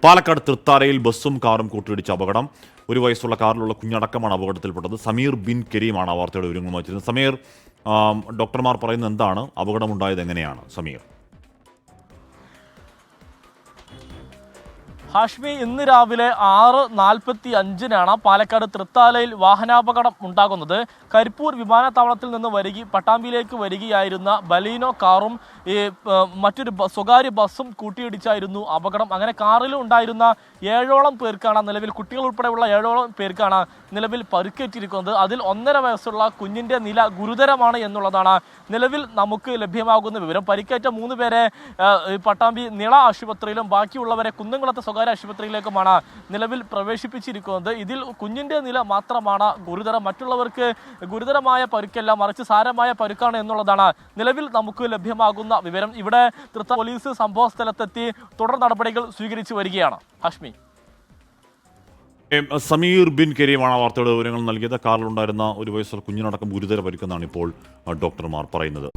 പാലക്കാട് തൃത്താരയിൽ ബസ്സും കാറും കൂട്ടിയിടിച്ച അപകടം. 1 വയസ്സുള്ള കാറിലുള്ള കുഞ്ഞടക്കമാണ് അപകടത്തിൽപ്പെട്ടത്. സമീർ ബിൻ കരീമാണ് ആ വാർത്തയുടെ വിവരങ്ങൾ വായിച്ചത്. സമീർ, ഡോക്ടർമാർ പറയുന്നത് എന്താണ്? അപകടമുണ്ടായത് എങ്ങനെയാണ് സമീർ? ഹാഷ്മി, ഇന്ന് രാവിലെ 6:45 പാലക്കാട് തൃത്താലയിൽ വാഹനാപകടം ഉണ്ടാകുന്നത്. കരിപ്പൂർ വിമാനത്താവളത്തിൽ നിന്ന് പട്ടാമ്പിയിലേക്ക് വരികയായിരുന്ന ബലീനോ കാറും മറ്റൊരു സ്വകാര്യ ബസ്സും കൂട്ടിയിടിച്ചായിരുന്നു അപകടം. അങ്ങനെ കാറിലും ഉണ്ടായിരുന്ന 7ഓളം പേർക്കാണ് നിലവിൽ, കുട്ടികൾ ഉൾപ്പെടെയുള്ള 7ഓളം പേർക്കാണ് നിലവിൽ പരിക്കേറ്റിരിക്കുന്നത്. അതിൽ 1.5 വയസ്സുള്ള കുഞ്ഞിൻ്റെ നില ഗുരുതരമാണ് എന്നുള്ളതാണ് നിലവിൽ നമുക്ക് ലഭ്യമാകുന്ന വിവരം. പരിക്കേറ്റ 3 പേരെ പട്ടാമ്പി നിള ആശുപത്രിയിലും ബാക്കിയുള്ളവരെ കുന്നംകുളത്തെ സ്വകാര്യ ആശുപത്രിയിലേക്കുമാണ് നിലവിൽ പ്രവേശിപ്പിച്ചിരിക്കുന്നത്. ഇതിൽ കുഞ്ഞിൻ്റെ നില മാത്രമാണ് ഗുരുതരം, മറ്റുള്ളവർക്ക് ഗുരുതരമായ പരുക്കല്ല, മറിച്ച് സാരമായ പരുക്കാണ് എന്നുള്ളതാണ് നിലവിൽ നമുക്ക് ലഭ്യമാകുന്ന വിവരം. ഇവിടെ തൃത്താല പോലീസ് സംഭവ സ്ഥലത്തെത്തി തുടർ നടപടികൾ സ്വീകരിച്ചു വരികയാണ്. ഹാഷ്മി, സമീർ ബിൻ കരീമാണ് വാർത്തയുടെ വിവരങ്ങൾ നൽകിയത്. കാറിലുണ്ടായിരുന്ന 1 വയസ്സുള്ള കുഞ്ഞിനടക്കം ഗുരുതര പരിക്കെന്നാണ് ഇപ്പോൾ ഡോക്ടർമാർ പറയുന്നത്.